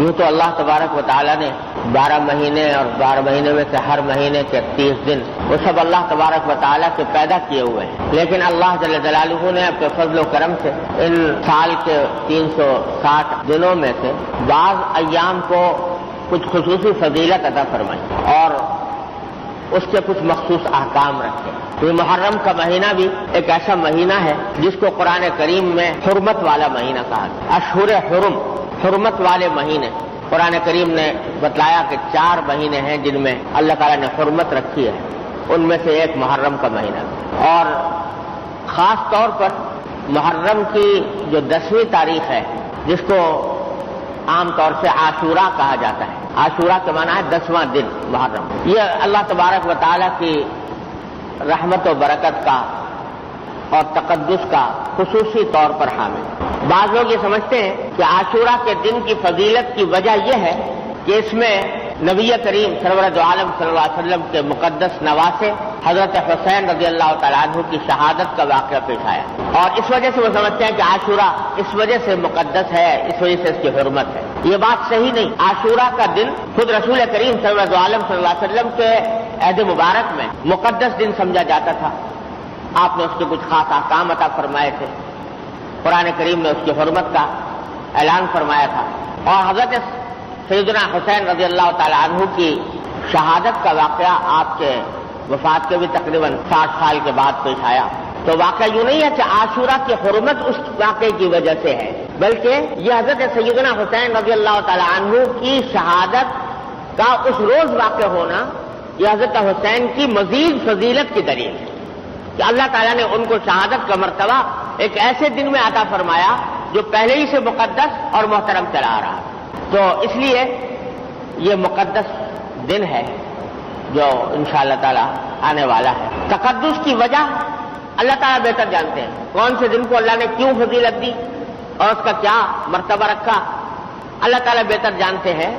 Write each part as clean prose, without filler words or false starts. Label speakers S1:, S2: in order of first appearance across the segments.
S1: یوں تو اللہ تبارک و تعالیٰ نے 12 مہینے اور 12 مہینے میں سے ہر مہینے کے 30 دن وہ سب اللہ تبارک و تعالیٰ کے پیدا کیے ہوئے ہیں، لیکن اللہ جل جلالہ نے اپنے فضل و کرم سے ان سال کے 360 دنوں میں سے بعض ایام کو کچھ خصوصی فضیلت عطا فرمائی اور اس کے کچھ مخصوص احکام رکھے۔ یہ محرم کا مہینہ بھی ایک ایسا مہینہ ہے جس کو قرآن کریم میں حرمت والا مہینہ کہا ہے۔ اشہر حرم، حرمت والے مہینے۔ قرآن کریم نے بتلایا کہ 4 مہینے ہیں جن میں اللہ تعالیٰ نے حرمت رکھی ہے، ان میں سے ایک محرم کا مہینہ، اور خاص طور پر محرم کی جو 10ویں تاریخ ہے جس کو عام طور سے عاشورہ کہا جاتا ہے، عاشورہ کے معنی ہے 10واں دن محرم، یہ اللہ تبارک و تعالیٰ کی رحمت و برکت کا اور تقدس کا خصوصی طور پر حامل۔ بعض لوگ یہ سمجھتے ہیں کہ عاشورہ کے دن کی فضیلت کی وجہ یہ ہے کہ اس میں نبی کریم سرور دو عالم صلی اللہ علیہ وسلم کے مقدس نواسے حضرت حسین رضی اللہ تعالیٰ عنہ کی شہادت کا واقعہ پیش آیا، اور اس وجہ سے وہ سمجھتے ہیں کہ عاشورہ اس وجہ سے مقدس ہے، اس وجہ سے اس کی حرمت ہے۔ یہ بات صحیح نہیں۔ عاشورہ کا دن خود رسول کریم سرور دو عالم صلی اللہ علیہ وسلم کے عہد مبارک میں مقدس دن سمجھا جاتا تھا، آپ نے اس کے کچھ خاص احکام عطا فرمائے تھے، قرآن کریم نے اس کی حرمت کا اعلان فرمایا تھا، اور حضرت سیدنا حسین رضی اللہ تعالیٰ عنہ کی شہادت کا واقعہ آپ کے وفات کے بھی تقریباً 60 سال کے بعد پیش آیا۔ تو واقعہ یوں نہیں ہے کہ عاشورہ کی حرمت اس واقعے کی وجہ سے ہے، بلکہ یہ حضرت سیدنا حسین رضی اللہ تعالیٰ عنہ کی شہادت کا اس روز واقع ہونا یہ حضرت حسین کی مزید فضیلت کی دلیل ہے کہ اللہ تعالیٰ نے ان کو شہادت کا مرتبہ ایک ایسے دن میں عطا فرمایا جو پہلے ہی سے مقدس اور محترم چلا آ رہا۔ تو اس لیے یہ مقدس دن ہے جو انشاءاللہ تعالیٰ آنے والا ہے۔ تقدس کی وجہ اللہ تعالیٰ بہتر جانتے ہیں، کون سے دن کو اللہ نے کیوں فضیلت دی اور اس کا کیا مرتبہ رکھا، اللہ تعالیٰ بہتر جانتے ہیں،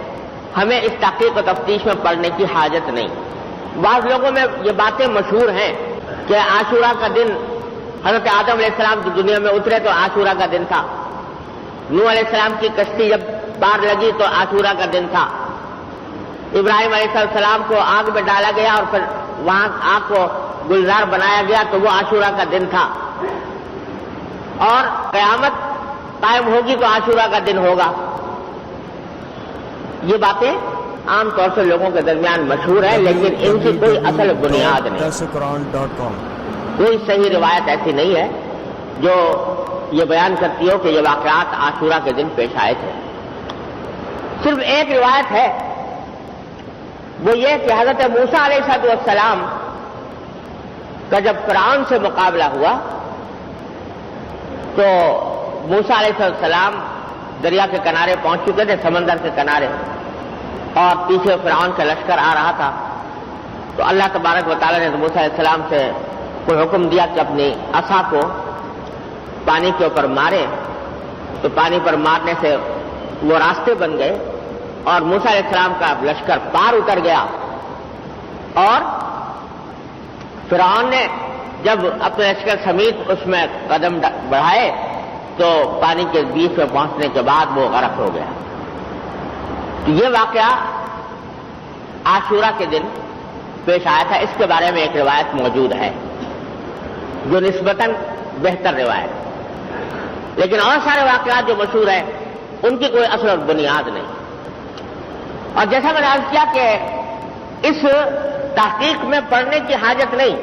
S1: ہمیں اس تحقیق و تفتیش میں پڑنے کی حاجت نہیں۔ بعض لوگوں میں یہ باتیں مشہور ہیں کہ عاشورہ کا دن حضرت آدم علیہ السلام کی دنیا میں اترے تو عاشورہ کا دن تھا، نوح علیہ السلام کی کشتی جب پار لگی تو عاشورہ کا دن تھا، ابراہیم علیہ السلام کو آگ میں ڈالا گیا اور پھر وہاں آگ کو گلزار بنایا گیا تو وہ عاشورہ کا دن تھا، اور قیامت قائم ہوگی تو عاشورہ کا دن ہوگا۔ یہ باتیں عام طور سے لوگوں کے درمیان مشہور ہے، لیکن ان کی کوئی اصل بنیاد نہیں، کوئی صحیح روایت ایسی نہیں ہے جو یہ بیان کرتی ہو کہ یہ واقعات عاشورہ کے دن پیش آئے تھے۔ صرف ایک روایت ہے، وہ یہ کہ حضرت موسیٰ علیہ السلام کا جب فرعون سے مقابلہ ہوا تو موسیٰ علیہ السلام دریا کے کنارے پہنچ چکے تھے، سمندر کے کنارے، اور پیچھے فرعون کا لشکر آ رہا تھا، تو اللہ تبارک و تعالیٰ نے موسیٰ علیہ السلام سے کوئی حکم دیا کہ اپنی عصا کو پانی کے اوپر مارے، تو پانی پر مارنے سے وہ راستے بن گئے اور موسیٰ علیہ السلام کا لشکر پار اتر گیا، اور فرعون نے جب اپنے لشکر سمیت اس میں قدم بڑھائے تو پانی کے بیچ میں پہنچنے کے بعد وہ غرق ہو گیا۔ تو یہ واقعہ عاشورہ کے دن پیش آیا تھا، اس کے بارے میں ایک روایت موجود ہے جو نسبتاً بہتر روایت، لیکن اور سارے واقعات جو مشہور ہیں ان کی کوئی اصل اور بنیاد نہیں۔ اور جیسا میں نے عرض کیا کہ اس تحقیق میں پڑھنے کی حاجت نہیں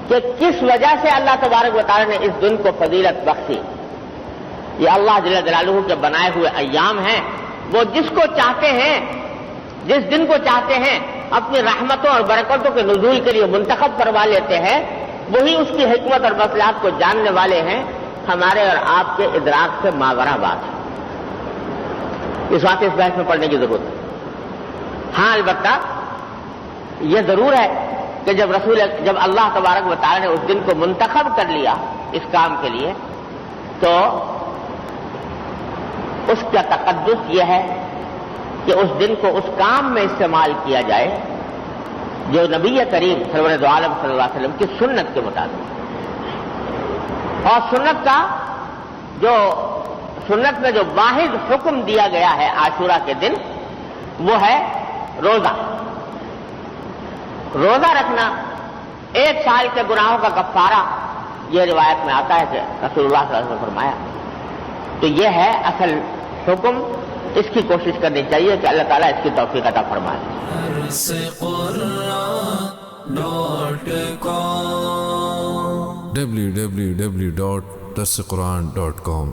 S1: کہ کس وجہ سے اللہ تبارک و تعالیٰ نے اس دن کو فضیلت بخشی۔ یہ اللہ جل جلالہ کے بنائے ہوئے ایام ہیں، وہ جس کو چاہتے ہیں، جس دن کو چاہتے ہیں اپنی رحمتوں اور برکتوں کے نزول کے لیے منتخب کروا لیتے ہیں، وہی اس کی حکمت اور مصلحت کو جاننے والے ہیں، ہمارے اور آپ کے ادراک سے ماورا بات ہے۔ اس بات اس بحث میں پڑھنے کی ضرورت ہے۔ ہاں البتہ یہ ضرور ہے کہ جب اللہ تبارک و تعالیٰ نے اس دن کو منتخب کر لیا اس کام کے لیے، تو اس کا تقدس یہ ہے کہ اس دن کو اس کام میں استعمال کیا جائے جو نبی کریم سرور دو عالم صلی اللہ علیہ وسلم کی سنت کے مطابق، اور سنت کا جو سنت میں جو واحد حکم دیا گیا ہے عاشورہ کے دن وہ ہے روزہ. روزہ رکھنا 1 سال کے گناہوں کا کفارہ، یہ روایت میں آتا ہے کہ رسول اللہ صلی اللہ علیہ وسلم نے فرمایا. تو یہ ہے اصل حکم، اس کی کوشش کرنی چاہیے کہ اللہ تعالیٰ اس کی توفیق عطا فرمائے.
S2: www.darsequran.com